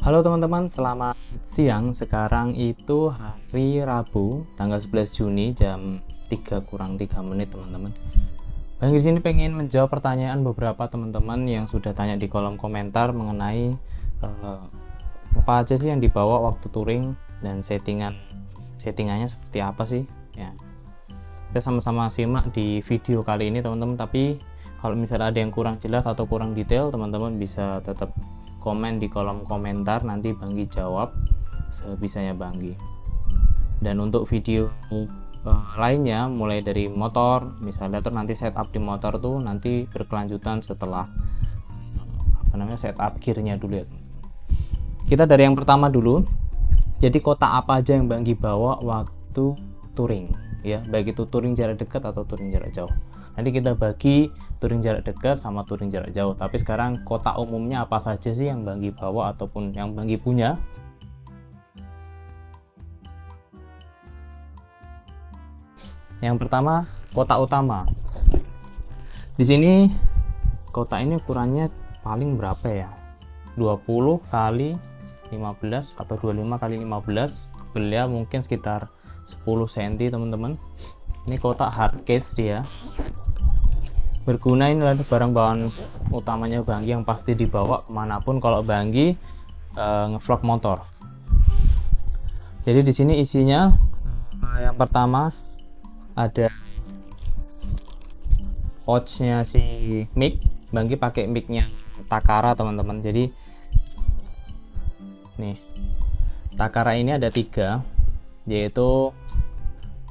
Halo teman-teman, selamat siang. Sekarang itu hari Rabu, tanggal 11 Juni jam 3 kurang 3 menit teman-teman. Bang di sini pengen menjawab pertanyaan beberapa teman-teman yang sudah tanya di kolom komentar mengenai apa aja sih yang dibawa waktu touring dan settingannya seperti apa sih ya. Kita sama-sama simak di video kali ini teman-teman, tapi kalau misalnya ada yang kurang jelas atau kurang detail, teman-teman bisa tetap komen di kolom komentar, nanti Banggi jawab sebisanya Banggi. Dan untuk video lainnya mulai dari motor, misalnya tuh nanti setup di motor tuh nanti berkelanjutan setelah setup gearnya dulu ya. Kita dari yang pertama dulu. Jadi kotak apa aja yang Banggi bawa waktu touring ya, baik itu touring jarak dekat atau touring jarak jauh. Nanti kita bagi touring jarak dekat sama touring jarak jauh. Tapi sekarang kotak umumnya apa saja sih yang Banggi bawa ataupun yang Banggi punya? Yang pertama, kotak utama. Di sini kotak ini ukurannya paling berapa ya? 20 kali 15 atau 25 kali 15. Beliau mungkin sekitar 10 cm teman-teman. Ini kotak hard case dia. Berguna, ini adalah barang bawaan utamanya Banggi yang pasti dibawa kemanapun kalau Banggi ngevlog motor. Jadi di sini isinya yang pertama ada pouchnya si mic. Banggi pakai micnya Takara teman-teman. Jadi nih Takara ini ada 3, yaitu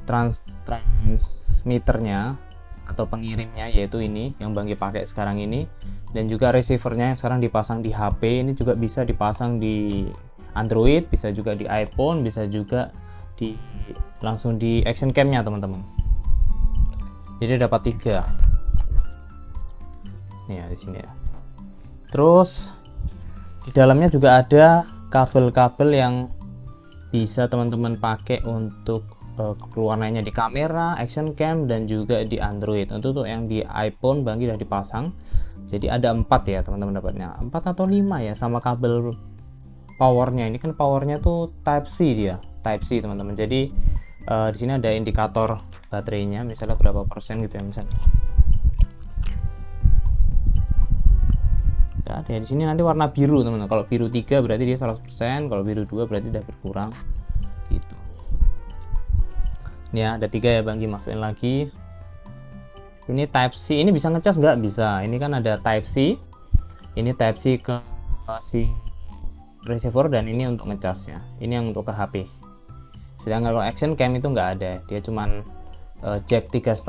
transmitternya atau pengirimnya, yaitu ini yang Banggi pakai sekarang ini, dan juga receivernya yang sekarang dipasang di HP. Ini juga bisa dipasang di Android, bisa juga di iPhone, bisa juga langsung di action cam-nya teman-teman. Jadi dapat 3 nih ya, di sini ya. Terus di dalamnya juga ada kabel-kabel yang bisa teman-teman pakai untuk keperluan lainnya di kamera, action cam, dan juga di Android. Untuk yang di iPhone Banggi sudah dipasang. Jadi ada 4 ya teman-teman dapatnya. 4 atau 5 ya, sama kabel powernya. Ini kan powernya tuh Type C dia, Type C teman-teman. Jadi di sini ada indikator baterainya, misalnya berapa persen gitu ya misalnya. Ya, di sini nanti warna biru teman-teman. Kalau biru 3 berarti dia 100%, kalau biru 2 berarti udah berkurang gitu. Ini ya, ada 3 ya Banggi masukin lagi. Ini Type C, ini bisa ngecas nggak? Bisa. Ini kan ada Type C, ini Type C ke si receiver, dan ini untuk ngecasnya. Ini yang untuk ke HP. Sedangkan kalau action cam itu nggak ada, dia cuman jack 3,5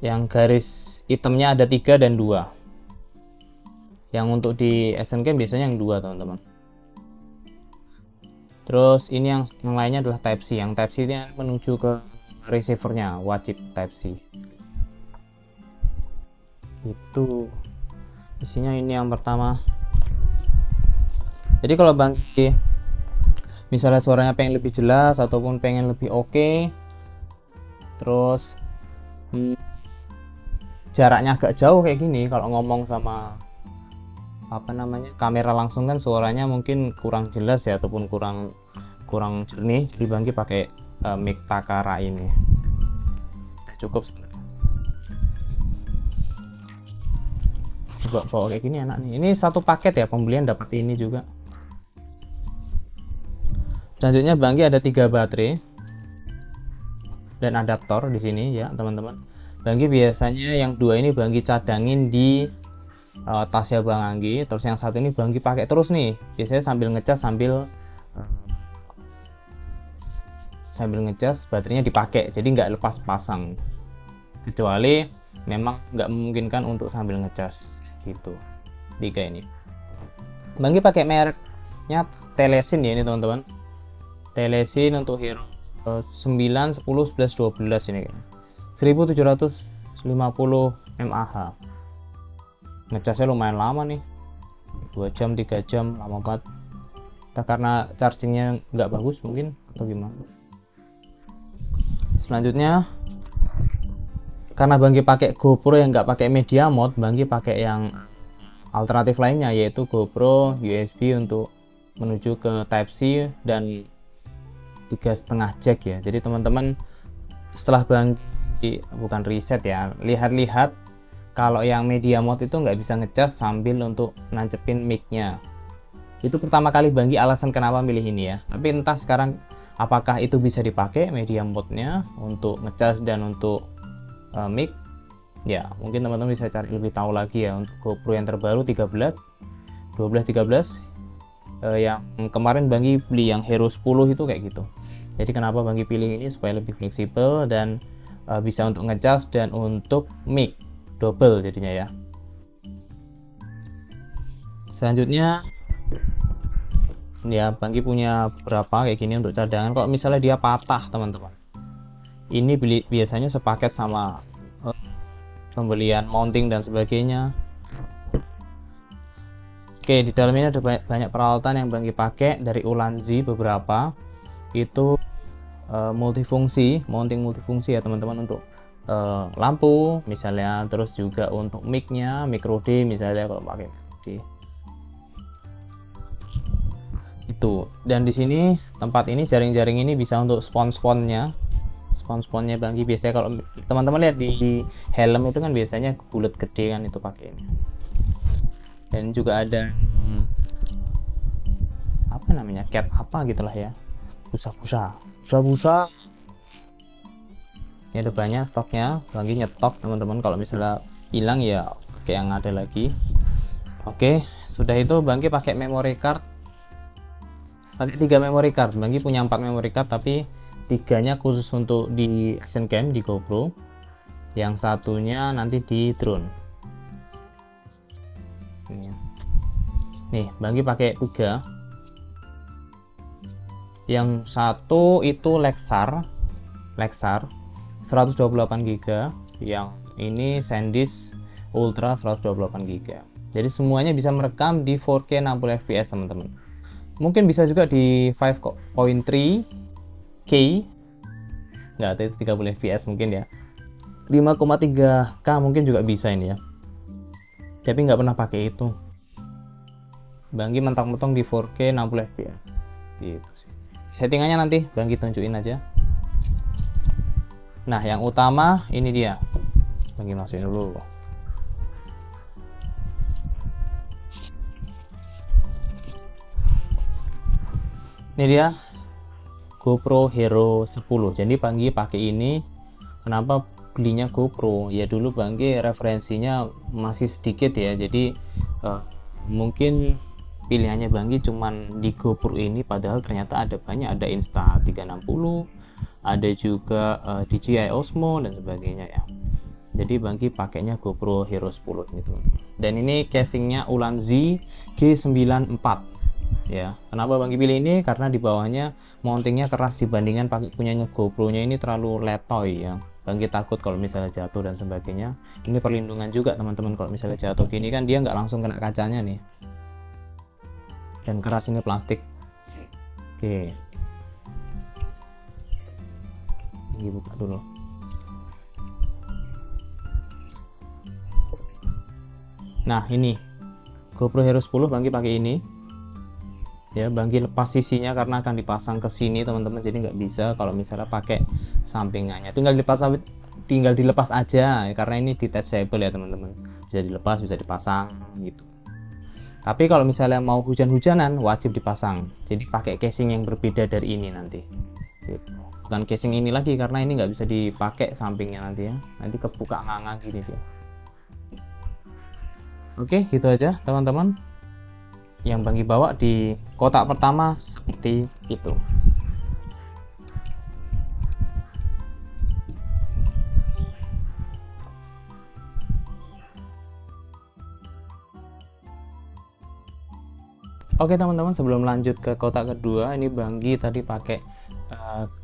yang garis hitamnya ada 3 dan 2. Yang untuk di action cam biasanya yang 2 teman-teman. Terus ini yang lainnya adalah Type C. Yang Type C ini menuju ke receivernya, wajib Type C. Itu isinya ini yang pertama. Jadi kalau Banggi misalnya suaranya pengen lebih jelas ataupun pengen lebih oke, terus jaraknya agak jauh kayak gini, kalau ngomong sama kamera langsung kan suaranya mungkin kurang jelas ya, ataupun kurang jernih. Jadi Banggi pakai mic Takara ini. Cukup sebenarnya. Bawa kayak gini enak nih. Ini satu paket ya, pembelian dapat ini juga. Selanjutnya Banggi ada 3 baterai dan adaptor di sini ya teman-teman. Banggi biasanya yang 2 ini Banggi cadangin di tasnya Bang Anggi. Terus yang satu ini Banggi pakai terus nih, biasanya sambil ngecas baterainya dipakai, jadi nggak lepas pasang, kecuali memang nggak memungkinkan untuk sambil ngecas gitu. 3 ini Banggi pakai mereknya Telesin ya ini teman-teman. Telesin untuk Hero 9, 10, 11, 12 ini kayaknya 1750 mAh. Ngecasnya lumayan lama nih, 2 jam 3 jam, lama banget. Nah, karena chargingnya nggak bagus mungkin atau gimana. Selanjutnya karena Banggi pakai GoPro yang nggak pakai media mode, Banggi pakai yang alternatif lainnya, yaitu GoPro USB untuk menuju ke Type-C dan 3,5 jack ya. Jadi teman-teman setelah Banggi bukan riset ya, lihat-lihat kalau yang media mode itu nggak bisa ngecas sambil untuk nancepin mic-nya. Itu pertama kali Banggi alasan kenapa milih ini ya. Tapi entah sekarang apakah itu bisa dipakai media mode-nya untuk ngecas dan untuk mic. Ya, mungkin teman-teman bisa cari lebih tahu lagi ya untuk GoPro yang terbaru 13, 12, 13. Yang kemarin Banggi beli yang Hero 10 itu kayak gitu. Jadi kenapa Banggi pilih ini supaya lebih fleksibel dan bisa untuk ngecas dan untuk mic double jadinya ya. Selanjutnya ya Banggi punya beberapa kayak gini untuk cadangan kalau misalnya dia patah teman-teman. Ini biasanya sepaket sama pembelian mounting dan sebagainya. Oke, di dalam ini ada banyak peralatan yang Banggi pakai dari Ulanzi beberapa. Itu multifungsi, mounting multifungsi ya teman-teman, untuk lampu misalnya, terus juga untuk mic-nya, micro D misalnya kalau pakai micro D. Itu. Dan di sini tempat ini jaring-jaring ini bisa untuk spons-sponnya. Spons-sponnya Banggi biasanya kalau teman-teman lihat di helm itu kan biasanya bulat gede kan, itu pakai ini. Dan juga ada apa namanya, cat apa gitulah ya, busa-busa. Ini ada banyak stoknya, Banggi nyetok teman-teman, kalau misalnya hilang ya pakai yang ada lagi. Oke, sudah itu Banggi pakai memory card, pakai 3 memory card. Banggi punya 4 memory card, tapi 3-nya khusus untuk di action cam di GoPro, yang satunya nanti di drone. Nih Banggi pakai 3. Yang satu itu Lexar 128GB, yang ini SanDisk Ultra 128GB. Jadi semuanya bisa merekam di 4K 60fps teman-teman. Mungkin bisa juga di 5.3K, nggak tahu, 30fps mungkin ya. 5,3K mungkin juga bisa ini ya. Tapi nggak pernah pakai itu. Banggi mentang-mentang di 4K 60fps. Gitu sih. Settingannya nanti Banggi tunjukin aja. Nah, yang utama ini dia. Banggi masukin dulu. Ini dia GoPro Hero 10. Jadi Banggi pakai ini. Kenapa belinya GoPro? Ya dulu Banggi referensinya masih sedikit ya. Jadi mungkin pilihannya Banggi cuman di GoPro ini, padahal ternyata ada banyak, ada Insta360, ada juga DJI Osmo dan sebagainya ya. Jadi Banggi pakainya GoPro Hero 10 gitu. Dan ini casingnya Ulanzi G94 ya. Kenapa Banggi pilih ini? Karena di bawahnya mountingnya keras dibandingkan pakai punyanya GoPro nya ini terlalu letoy ya. Banggi takut kalau misalnya jatuh dan sebagainya. Ini perlindungan juga teman-teman, kalau misalnya jatuh gini kan dia nggak langsung kena kacanya nih. Dan keras ini plastik. Oke, ini buka dulu. Nah ini GoPro Hero 10 Banggi pakai ini ya. Banggi lepas sisinya karena akan dipasang ke sini teman-teman, jadi nggak bisa kalau misalnya pakai sampingannya. Tinggal dilepas aja ya, karena ini detachable ya teman-teman, bisa dilepas bisa dipasang gitu. Tapi kalau misalnya mau hujan-hujanan wajib dipasang, jadi pakai casing yang berbeda dari ini nanti gitu. Bukan casing ini lagi, karena ini nggak bisa dipakai sampingnya nanti ya, nanti kebuka nganga gini dia. Oke, gitu aja teman-teman yang Banggi bawa di kotak pertama seperti itu. Oke teman-teman, sebelum lanjut ke kotak kedua, ini Banggi tadi pakai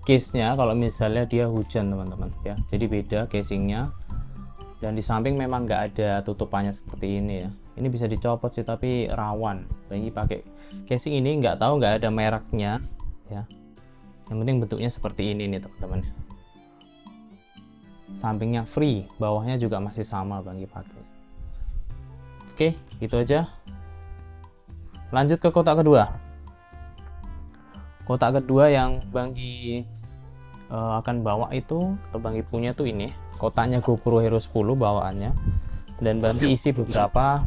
case-nya kalau misalnya dia hujan teman-teman ya. Jadi beda casingnya, dan di samping memang nggak ada tutupannya seperti ini ya. Ini bisa dicopot sih tapi rawan. Banggi pakai casing ini, nggak tahu, nggak ada mereknya ya. Yang penting bentuknya seperti ini nih teman-teman. Sampingnya free, bawahnya juga masih sama Banggi pakai. Oke, gitu aja. Lanjut ke kotak kedua. Kotak kedua yang Banggi akan bawa itu, atau Banggi punya tuh ini. Kotaknya GoPro Hero 10 bawaannya. Dan Banggi isi beberapa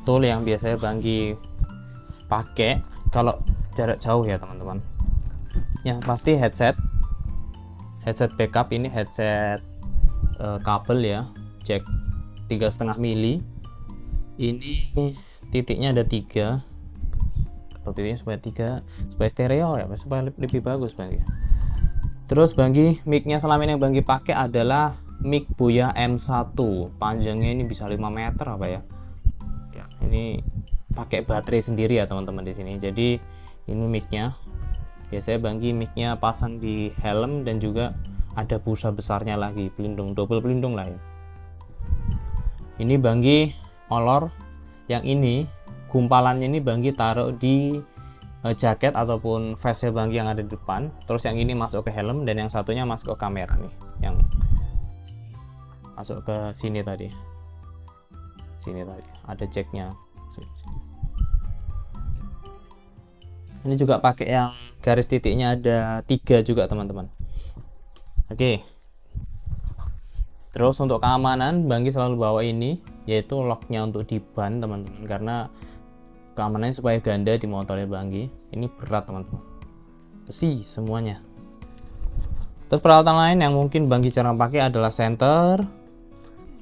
tool yang biasanya Banggi pakai kalau jarak jauh ya teman-teman. Yang pasti headset backup, ini headset kabel ya, jack 3,5 mili. Ini titiknya ada 3, atau titiknya supaya stereo ya, supaya lebih bagus Banggi. Terus Banggi mic-nya selama ini yang Banggi pakai adalah mic Boya M1, panjangnya ini bisa 5 meter apa ya. Ini pakai baterai sendiri ya teman-teman di sini. Jadi ini mic-nya. Biasanya Banggi mic-nya pasang di helm dan juga ada busa besarnya lagi, pelindung, double pelindung lah ya. Ini Banggi olor, yang ini gumpalannya ini Banggi taruh di jaket ataupun vest Banggi yang ada di depan. Terus yang ini masuk ke helm dan yang satunya masuk ke kamera nih, yang masuk ke sini tadi. Sini tadi ada jacknya. Ini juga pakai yang garis titiknya ada 3 juga teman-teman. Oke. Terus untuk keamanan Banggi selalu bawa ini, yaitu locknya untuk di ban teman-teman, karena keamanannya supaya ganda di motornya Banggi. Ini berat teman-teman, besi semuanya. Terus peralatan lain yang mungkin Banggi jarang pakai adalah center,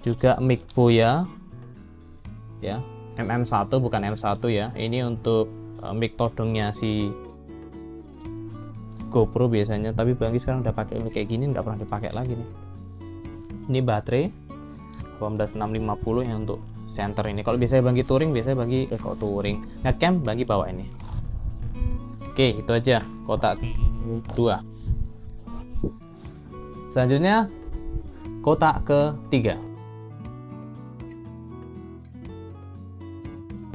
juga mic Boya ya, MM1 bukan M1 ya. Ini untuk mic todongnya si GoPro biasanya, tapi Banggi sekarang udah pakai mic kayak gini, nggak pernah dipakai lagi nih. Ini baterai 18650 yang untuk center ini. Kalau biasanya Banggi touring, biasanya Banggi kok touring ngecamp Banggi bawa ini. Oke, itu aja kotak kedua. Selanjutnya kotak ketiga.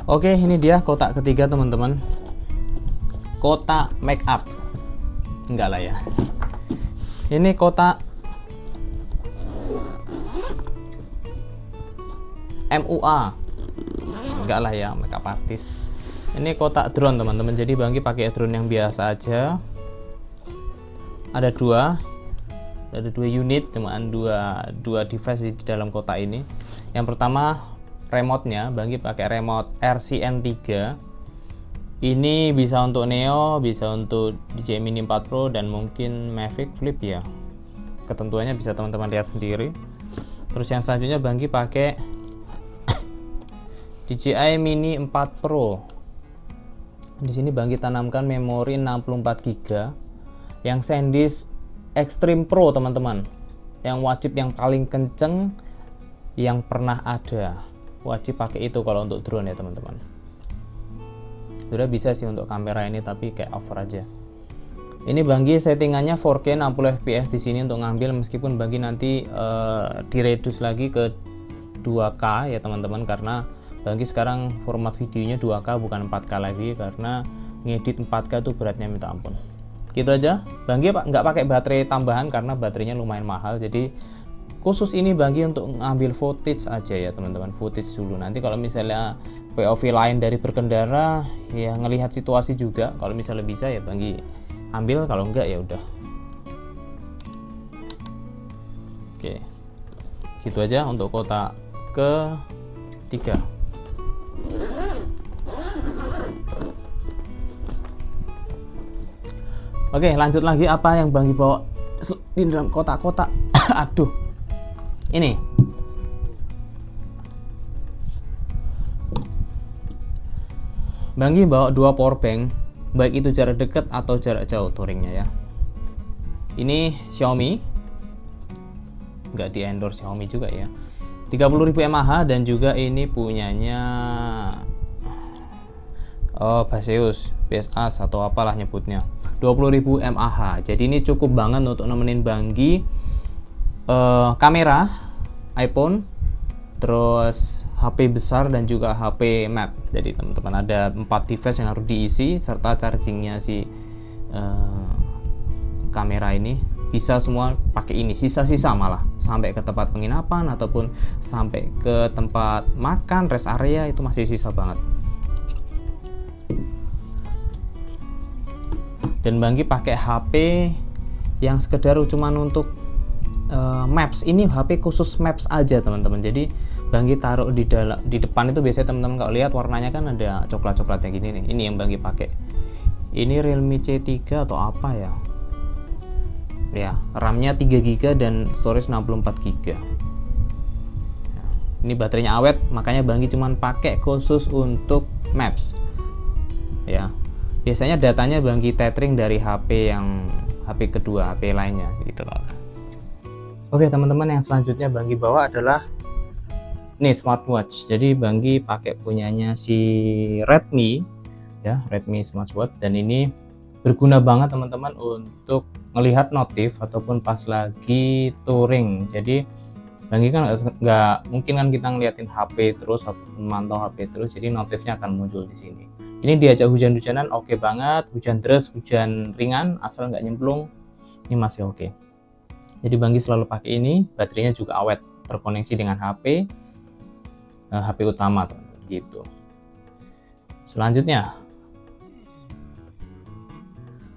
Oke, ini dia kotak ketiga teman-teman. Kotak make up. Enggak lah ya. Ini kotak MUA. Enggak lah ya, make up artist. Ini kotak drone teman-teman. Jadi Banggi pakai drone yang biasa aja. Ada dua unit, cuman dua device di dalam kotak ini. Yang pertama remote-nya, Banggi pakai remote RCN3. Ini bisa untuk Neo, bisa untuk DJI Mini 4 Pro dan mungkin Mavic Flip ya. Ketentuannya bisa teman-teman lihat sendiri. Terus yang selanjutnya Banggi pakai DJI Mini 4 Pro. Di sini Banggi tanamkan memori 64 GB yang SanDisk Extreme Pro teman-teman. Yang wajib, yang paling kenceng yang pernah ada. Wajib pakai itu kalau untuk drone ya teman-teman. Sudah bisa sih untuk kamera ini, tapi kayak over aja. Ini Banggi settingannya 4K 60 fps di sini untuk ngambil, meskipun Banggi nanti direduce lagi ke 2K ya teman-teman, karena Banggi sekarang format videonya 2K bukan 4K lagi, karena ngedit 4K itu beratnya minta ampun. Gitu aja. Banggi nggak pakai baterai tambahan karena baterainya lumayan mahal, jadi khusus ini Banggi untuk ngambil footage aja ya teman-teman, footage dulu. Nanti kalau misalnya POV lain dari berkendara ya, ngelihat situasi juga, kalau misalnya bisa ya Banggi ambil, kalau enggak ya udah. Oke, gitu aja untuk kotak ketiga. Oke, lanjut lagi apa yang Banggi bawa di dalam kotak-kotak. Aduh, ini Banggi bawa 2 power bank, baik itu jarak dekat atau jarak jauh touringnya ya. Ini Xiaomi, nggak di endorse Xiaomi juga ya, 30.000 mAh, dan juga ini punyanya Baseus, BSA atau apalah nyebutnya, 20.000 mAh. Jadi ini cukup banget untuk nemenin Banggi kamera iPhone, terus HP besar dan juga HP Map. Jadi teman-teman ada 4 device yang harus diisi, serta chargingnya si kamera ini bisa semua pakai ini. Sisa-sisa malah 1 sampai ke tempat penginapan ataupun sampai ke tempat makan, rest area itu masih sisa banget. Dan Banggi pakai HP yang sekedar cuman untuk Maps. Ini HP khusus Maps aja teman-teman. Jadi Banggi taruh di depan itu biasanya teman-teman kalau lihat warnanya kan ada coklat-coklatnya gini nih. Ini yang Banggi pakai. Ini Realme C3 atau apa ya? Ya, RAM-nya 3GB dan storage 64GB. Ini baterainya awet, makanya Banggi cuman pakai khusus untuk Maps. Ya. Biasanya datanya Banggi tethering dari HP kedua, HP lainnya gitu loh. Oke teman-teman, yang selanjutnya Banggi bawa adalah nih smartwatch. Jadi Banggi pakai punyanya si Redmi ya, Redmi smartwatch, dan ini berguna banget teman-teman untuk melihat notif ataupun pas lagi touring. Jadi Banggi kan nggak mungkin kan kita ngeliatin HP terus atau memantau HP terus, jadi notifnya akan muncul di sini. Ini diajak hujan-hujanan oke banget, hujan deras, hujan ringan, asal nggak nyemplung, ini masih oke. Jadi Banggi selalu pakai ini, baterainya juga awet, terkoneksi dengan HP utama teman-teman gitu. Selanjutnya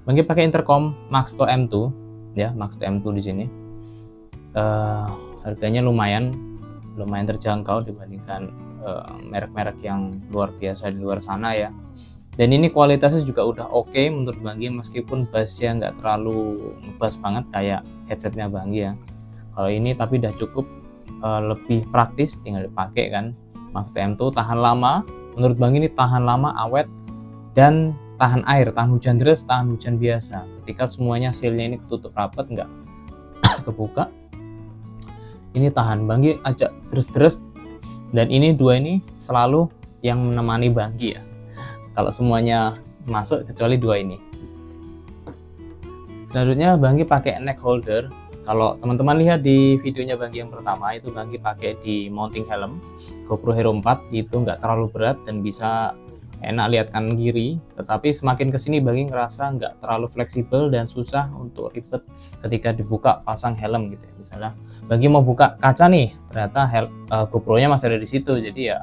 Banggi pakai intercom Maxto M2 ya, Maxto M2 di sini. Harganya lumayan terjangkau dibandingkan merek-merek yang luar biasa di luar sana ya. Dan ini kualitasnya juga udah oke menurut Banggi, meskipun bassnya nggak terlalu ngebass banget kayak headsetnya Banggi ya. Kalau ini tapi udah cukup lebih praktis, tinggal dipakai kan. Maxto M2 tahan lama, menurut Banggi ini tahan lama, awet, dan tahan air, tahan hujan deras, tahan hujan biasa. Ketika semuanya sealnya ini ketutup rapat, nggak kebuka, ini tahan. Banggi ajak deres-deres, dan ini dua ini selalu yang menemani Banggi ya. Kalau semuanya masuk kecuali dua ini. Selanjutnya Banggi pakai neck holder. Kalau teman-teman lihat di videonya Banggi yang pertama, itu Banggi pakai di mounting helm GoPro Hero 4, itu nggak terlalu berat dan bisa enak lihat kanan kiri. Tetapi semakin kesini Banggi ngerasa nggak terlalu fleksibel dan susah untuk ribet ketika dibuka pasang helm gitu ya. Misalnya Banggi mau buka kaca nih, ternyata GoPro-nya masih ada di situ, jadi ya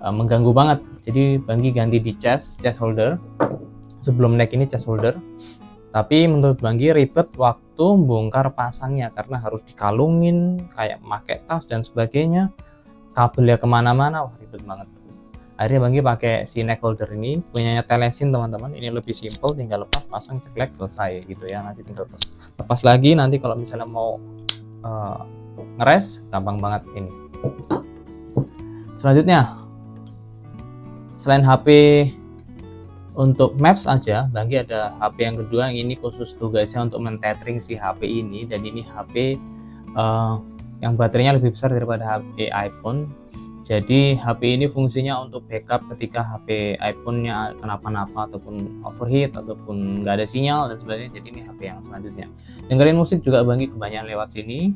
mengganggu banget. Jadi Banggi ganti di chest holder. Sebelum neck ini chest holder. Tapi menurut Banggi ribet waktu bongkar pasangnya karena harus dikalungin kayak pakai tas dan sebagainya. Kabelnya kemana-mana, wah ribet banget. Akhirnya Banggi pakai si neck holder ini, punyanya Telesin teman-teman. Ini lebih simple, tinggal lepas, pasang, ceklek, selesai gitu ya. Nanti tinggal lepas lagi. Nanti kalau misalnya mau ngeres, gampang banget ini. Selanjutnya, selain HP untuk Maps aja, Banggi ada HP yang kedua, yang ini khusus tugasnya untuk mentethering si HP ini. Dan ini HP yang baterainya lebih besar daripada HP iPhone. Jadi HP ini fungsinya untuk backup ketika HP iPhone-nya kenapa-napa ataupun overheat ataupun nggak ada sinyal dan sebagainya. Jadi ini HP yang selanjutnya. Dengerin musik juga Banggi kebanyakan lewat sini.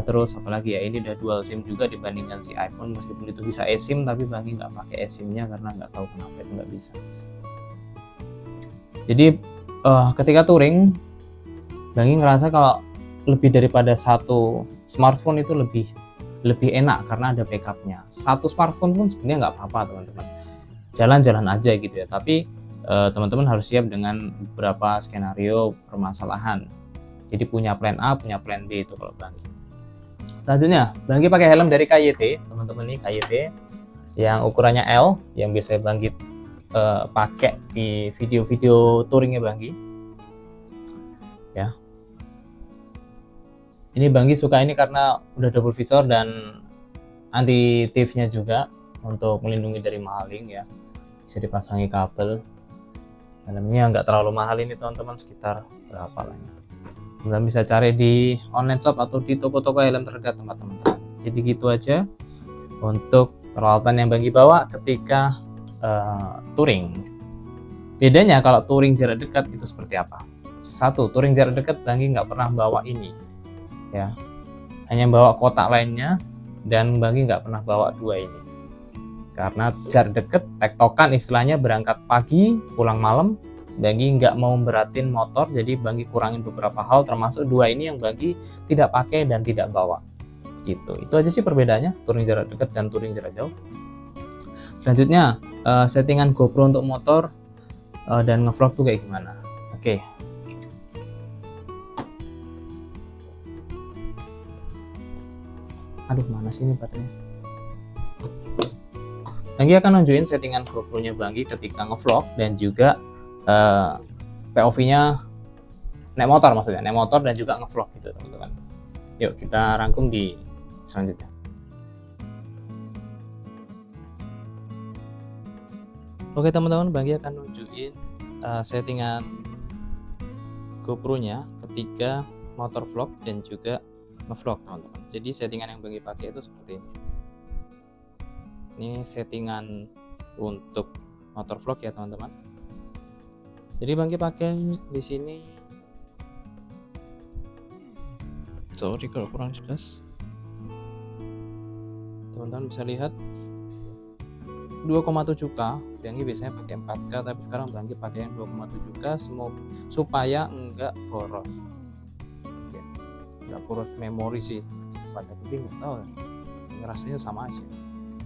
Terus apalagi ya, ini udah dual SIM juga dibandingkan si iPhone, meskipun itu bisa eSIM tapi Banggi nggak pakai eSIM-nya karena nggak tahu kenapa itu nggak bisa. Jadi ketika touring Banggi ngerasa kalau lebih daripada satu smartphone itu lebih enak karena ada backupnya. Satu smartphone pun sebenarnya nggak apa-apa teman-teman, jalan-jalan aja gitu ya. Tapi teman-teman harus siap dengan beberapa skenario permasalahan. Jadi punya plan A, punya plan B itu kalau Banggi. Selanjutnya, Banggi pakai helm dari KYT, teman-teman. Ini KYT yang ukurannya L, yang biasa Banggi pakai di video-video touringnya Banggi. Ya. Ini Banggi suka ini karena udah double visor dan anti thief-nya juga untuk melindungi dari maling ya. Bisa dipasangi kabel. Helmnya nggak terlalu mahal ini teman-teman, sekitar berapa lah ya. Kalian bisa cari di online shop atau di toko-toko helm terdekat teman-teman. Jadi gitu aja untuk peralatan yang Banggi bawa ketika touring. Bedanya kalau touring jarak dekat itu seperti apa? Satu, touring jarak dekat Banggi nggak pernah bawa ini, ya, hanya bawa kotak lainnya, dan Banggi nggak pernah bawa dua ini. Karena jarak dekat, tektokan istilahnya, berangkat pagi, pulang malam, Banggi nggak mau beratin motor, jadi Banggi kurangin beberapa hal, termasuk dua ini yang Banggi tidak pakai dan tidak bawa gitu. Itu aja sih perbedaannya, touring jarak dekat dan touring jarak jauh. Selanjutnya settingan GoPro untuk motor dan ngevlog tuh kayak gimana. Oke. Aduh, mana sih ini baterainya. Banggi akan nunjukin settingan GoPro-nya Banggi ketika ngevlog dan juga POV-nya naik motor, maksudnya naik motor dan juga ngevlog gitu teman-teman. Yuk kita rangkum di selanjutnya. Oke teman-teman, Banggi akan nunjukin settingan GoPro-nya ketika motor vlog dan juga ngevlog teman-teman. Jadi settingan yang Banggi pakai itu seperti ini. Ini settingan untuk motor vlog ya teman-teman. Jadi Banggi pakai di sini. Sorry kalau kurang jelas. Teman-teman bisa lihat 2,7K. Banggi biasanya pakai 4K, tapi sekarang Banggi pakai yang 2,7K supaya enggak boros. Ya, enggak boros memori sih. Tapi nggak tahu, rasanya sama aja.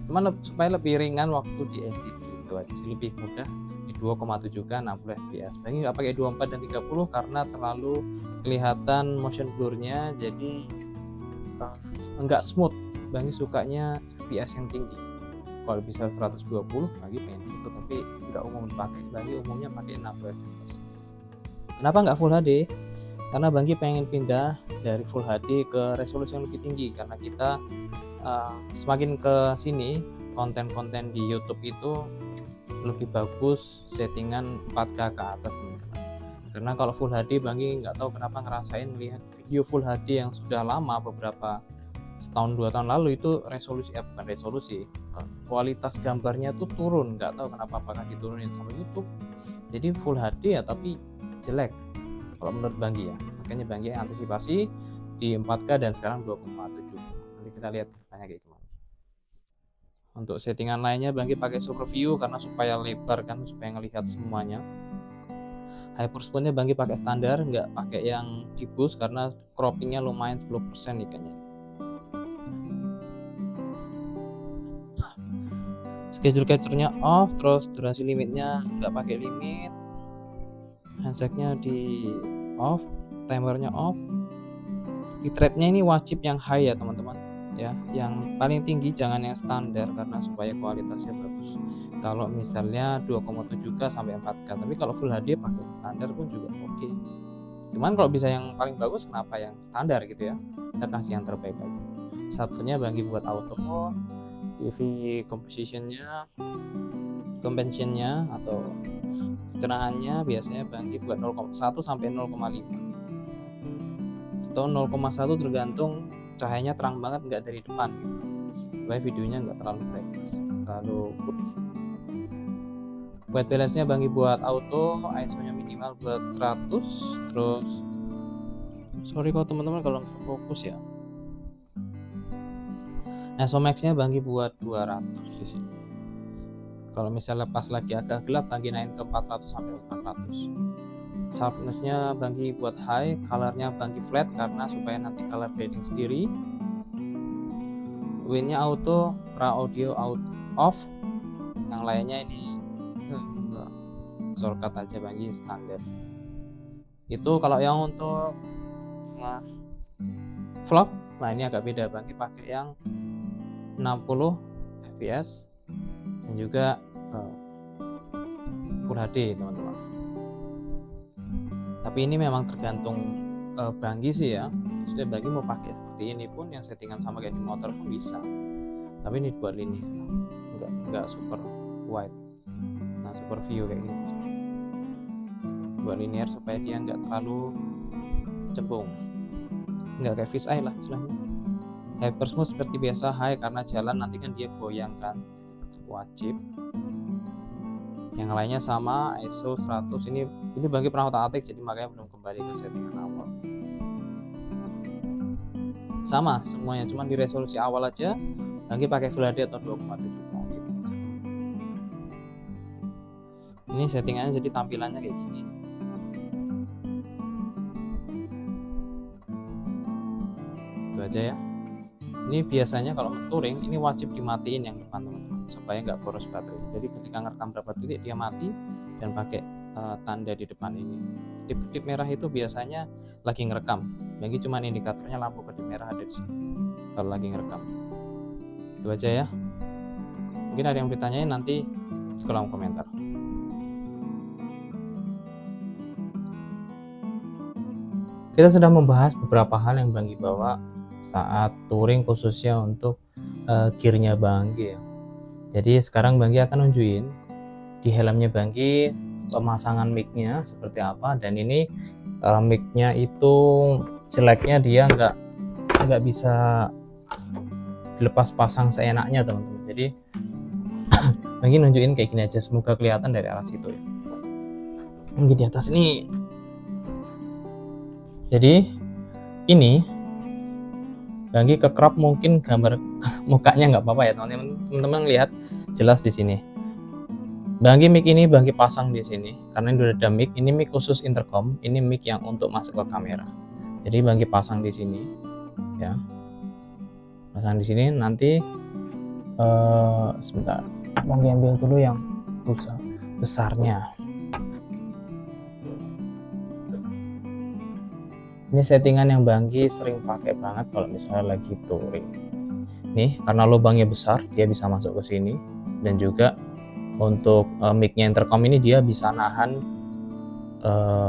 Cuman supaya lebih ringan waktu diedit gitu aja sih, lebih mudah di 2,7K 60 fps. Banggi nggak pakai 24 dan 30 karena terlalu kelihatan motion blur-nya, jadi enggak smooth. Banggi sukanya fps yang tinggi. Kalau bisa 120 Banggi pengen gitu, tapi nggak umum dipakai. Banggi umumnya pakai 60 fps. Kenapa nggak full HD? Karena Banggi pengen pindah dari full HD ke resolusi yang lebih tinggi, karena kita semakin ke sini konten-konten di YouTube itu lebih bagus settingan 4K ke atas teman-teman. Karena kalau full HD Banggi nggak tahu kenapa ngerasain melihat video full HD yang sudah lama, beberapa setahun 2 tahun lalu, itu bukan resolusi, kualitas gambarnya tuh turun, nggak tahu kenapa, apakah diturunin sama YouTube jadi full HD ya tapi jelek kalau menurut Banggi ya. Makanya Banggi antisipasi di 4K dan sekarang 2,7. Nanti kita lihat banyak kayak gimana. Untuk settingan lainnya Banggi pakai super view karena supaya lebar kan, supaya ngelihat semuanya. Hyperspeednya Banggi pakai standar, nggak pakai yang di boost karena croppingnya lumayan 10% nih kayaknya. Schedule capture-nya off, terus durasi limitnya nggak pakai limit, handshake-nya di off, timernya off. Bitrate-nya ini wajib yang high ya teman-teman ya, yang paling tinggi, jangan yang standar karena supaya kualitasnya bagus. Kalau misalnya 2,7K sampai 4K, tapi kalau full HD pakai standar pun juga oke. Cuman kalau bisa yang paling bagus, kenapa yang standar gitu ya, kita kasih yang terbaik aja. Satunya Banggi buat auto, UV conventionnya atau kecerahannya biasanya Banggi buat 0,1 sampai 0,5 atau 0,1 tergantung cahayanya terang banget nggak dari depan gitu, supaya videonya nggak terlalu bright, terlalu putih. White balance nya Banggi buat auto, ISO nya minimal buat 100. Terus sorry kalau teman-teman kalau nggak fokus ya, ISO max nya Banggi buat 200 di sini. Kalau misalnya pas lagi agak gelap Banggi naikin ke 400 sampai 400. Sharpness-nya Banggi buat high, color-nya Banggi flat karena supaya nanti color grading sendiri. Win-nya auto, pra audio off. Yang lainnya ini shortcut aja Banggi standar. Itu kalau yang untuk vlog, nah ini agak beda, Banggi pakai yang 60 fps dan juga full HD teman-teman. Tapi ini memang tergantung Banggi sih ya. Sudah Banggi mau pakai seperti ini pun yang settingan sama kayak di motor pun bisa. Tapi ini buat linear, enggak super wide. Nah super view kayak gini. Buat linear supaya dia enggak terlalu cembung. Enggak kayak fisheye lah istilahnya. Hyper smooth seperti biasa high karena jalan nanti kan dia goyang kan, wajib. Yang lainnya sama ISO 100. Ini Banggi pernah otak-atik jadi makanya belum kembali ke settingan awal. Sama semuanya, cuman di resolusi awal aja Banggi pakai Full HD atau 2,7K gitu. Ini settingannya jadi tampilannya kayak gini. Itu aja ya. Ini biasanya kalau touring ini wajib dimatiin yang depan teman-teman, supaya nggak boros baterai. Jadi ketika ngerekam berapa detik dia mati dan pakai tanda di depan ini. Kedip-kedip merah itu biasanya lagi ngerekam. Banggi cuma indikatornya lampu kedip merah ada di sini kalau lagi ngerekam. Itu aja ya. Mungkin ada yang ditanyain nanti di kolom komentar. Kita sudah membahas beberapa hal yang Banggi bawa saat touring, khususnya untuk gearnya Banggi ya. Jadi sekarang Banggi akan nunjukin di helmnya Banggi pemasangan mic-nya seperti apa. Dan ini mic-nya itu jeleknya dia nggak bisa dilepas pasang seenaknya teman-teman. Jadi Banggi nunjukin kayak gini aja, semoga kelihatan dari arah situ ya. Mungkin di atas ini. Jadi ini Banggi ke crop mungkin gambar mukanya nggak apa-apa ya teman-teman, lihat jelas di sini. Banggi mic ini Banggi pasang di sini karena ini udah ada mic. Ini mic khusus intercom, ini mic yang untuk masuk ke kamera. Jadi Banggi pasang di sini ya, pasang di sini. Nanti sebentar, Banggi ambil dulu yang besarnya. Ini settingan yang Banggi sering pakai banget kalau misalnya lagi touring. Nih, karena lubangnya besar, dia bisa masuk ke sini. Dan juga untuk mic-nya intercom ini dia bisa nahan,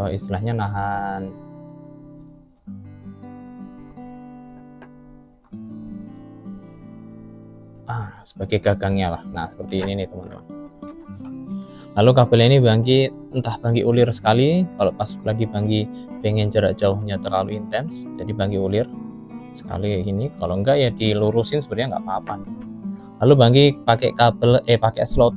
istilahnya nahan sebagai gagangnya lah. Nah, seperti ini nih teman-teman. Lalu kabel ini Banggi entah Banggi ulir sekali, kalau pas lagi Banggi pengen jarak jauhnya terlalu intens, jadi Banggi ulir sekali ini. Kalau enggak ya dilurusin, sebenarnya nggak apa-apa. Lalu Banggi pakai kabel pakai slow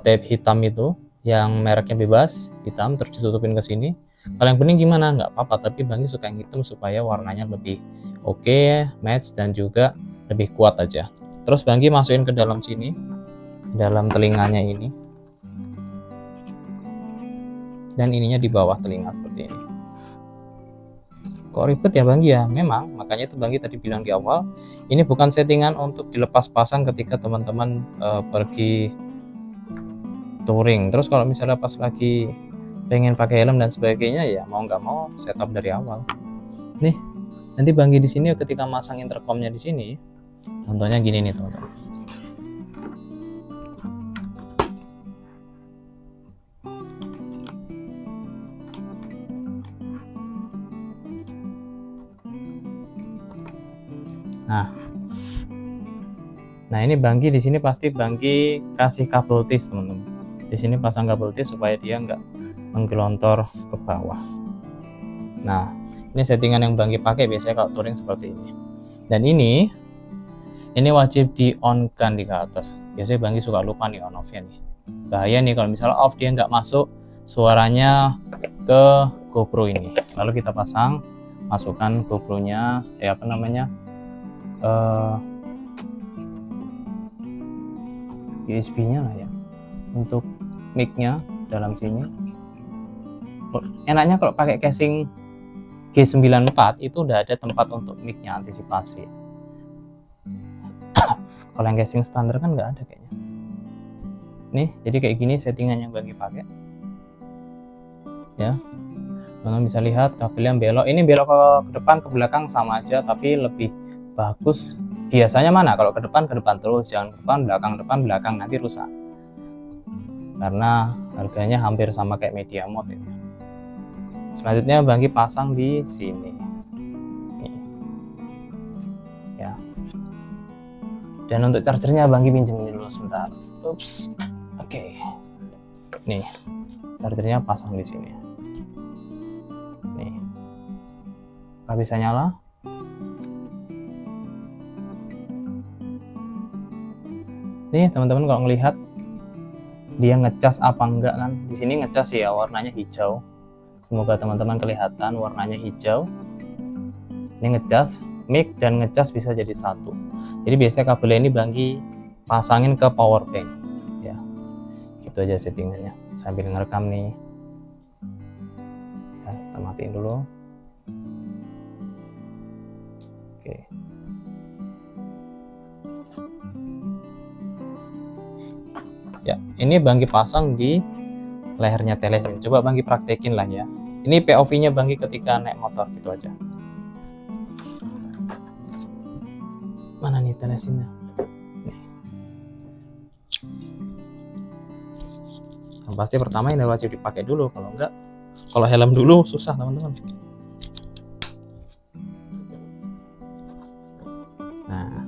tape hitam itu yang mereknya bebas hitam, terus ditutupin ke sini. Kalau yang bening gimana? Nggak apa-apa, tapi Banggi suka yang hitam supaya warnanya lebih oke, match, dan juga lebih kuat aja. Terus Banggi masukin ke dalam sini, dalam telinganya ini. Dan ininya di bawah telinga seperti ini. Kok ribet ya Banggi ya? Memang, makanya itu Banggi tadi bilang di awal, ini bukan settingan untuk dilepas pasang ketika teman-teman pergi touring. Terus kalau misalnya pas lagi pengen pakai helm dan sebagainya, ya mau nggak mau setup dari awal. Nih, nanti Banggi di sini ketika masang intercomnya di sini, contohnya gini nih teman-teman. Nah ini Banggi di sini pasti Banggi kasih kabel tis teman-teman. Di sini pasang kabel tis supaya dia nggak menggelontor ke bawah. Nah ini settingan yang Banggi pakai biasanya kalau touring seperti ini. Dan ini wajib di on kan di ke atas. Biasanya Banggi suka lupa nih on off-nya nih. Bahaya nih kalau misalnya off dia nggak masuk suaranya ke GoPro ini. Lalu kita masukkan GoPro-nya USB-nya lah ya untuk mic-nya dalam sini. Enaknya kalau pakai casing G94 itu udah ada tempat untuk mic-nya antisipasi. Kalau yang casing standar kan nggak ada kayaknya. Nih, jadi kayak gini settingan yang Banggi pakai. Ya, teman-teman bisa lihat kabel yang belok. Ini belok ke depan, ke belakang sama aja, tapi lebih bagus biasanya mana? Kalau ke depan terus, jangan ke depan belakang nanti rusak. Karena harganya hampir sama kayak media mode ini. Selanjutnya Banggi pasang di sini. Nih. Ya. Dan untuk chargernya Banggi pinjem dulu sebentar. Ups. Oke. Nih. Chargernya pasang di sini. Nih. Nggak bisa nyala. Nih teman-teman kalau ngelihat dia ngecas apa enggak kan? Di sini ngecas ya, warnanya hijau. Semoga teman-teman kelihatan warnanya hijau. Ini ngecas, mic dan ngecas bisa jadi satu. Jadi biasanya kabel ini Banggi pasangin ke power bank. Ya, gitu aja settingannya sambil ngerekam nih. Ya, kita matiin dulu. Oke. Ya, ini Banggi pasang di lehernya telesin. Coba Banggi praktekin lah ya. Ini POV-nya Banggi ketika naik motor gitu aja. Mana nih telesinnya? Nih. Yang pasti pertama ini wajib dipakai dulu, kalau enggak, kalau helm dulu susah teman-teman. Nah,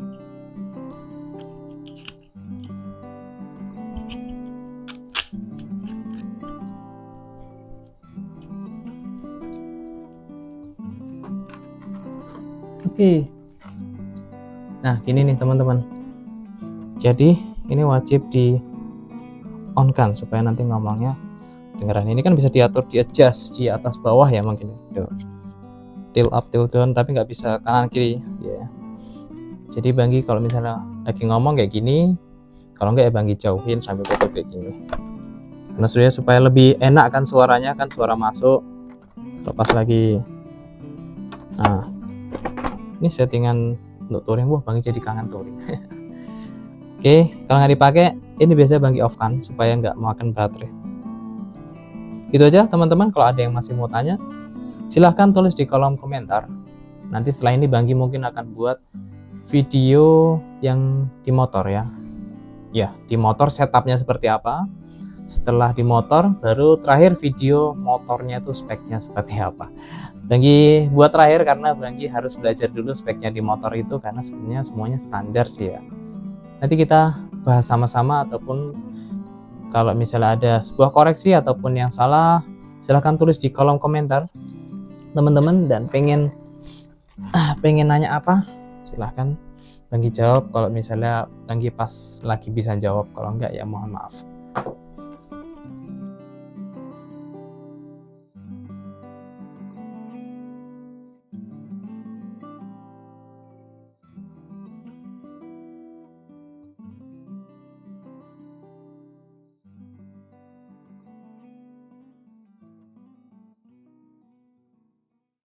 oke. Nah, gini nih teman-teman. Jadi ini wajib di on kan supaya nanti ngomongnya dengeran. Ini kan bisa diatur, di adjust di atas bawah ya mungkin itu. Tilt up, tilt down, tapi nggak bisa kanan kiri ya. Jadi Banggi kalau misalnya lagi ngomong kayak gini, kalau nggak ya Banggi jauhin sambil tutup kayak gini. Karena supaya lebih enak kan suaranya, kan suara masuk lepas lagi. Nah, ini settingan untuk touring. Wah, Banggi jadi kangen touring. Oke, kalau nggak dipakai, ini biasanya Banggi off kan supaya nggak makan baterai. Itu aja teman-teman. Kalau ada yang masih mau tanya, silahkan tulis di kolom komentar. Nanti setelah ini Banggi mungkin akan buat video yang di motor ya. Ya, di motor setupnya seperti apa. Setelah di motor, baru terakhir video motornya itu speknya seperti apa. Banggi buat terakhir karena Banggi harus belajar dulu speknya di motor itu, karena sebenarnya semuanya standar sih ya. Nanti kita bahas sama-sama, ataupun kalau misalnya ada sebuah koreksi ataupun yang salah, silahkan tulis di kolom komentar teman-teman. Dan pengen nanya apa, silahkan Banggi jawab. Kalau misalnya Banggi pas lagi bisa jawab, kalau enggak ya mohon maaf.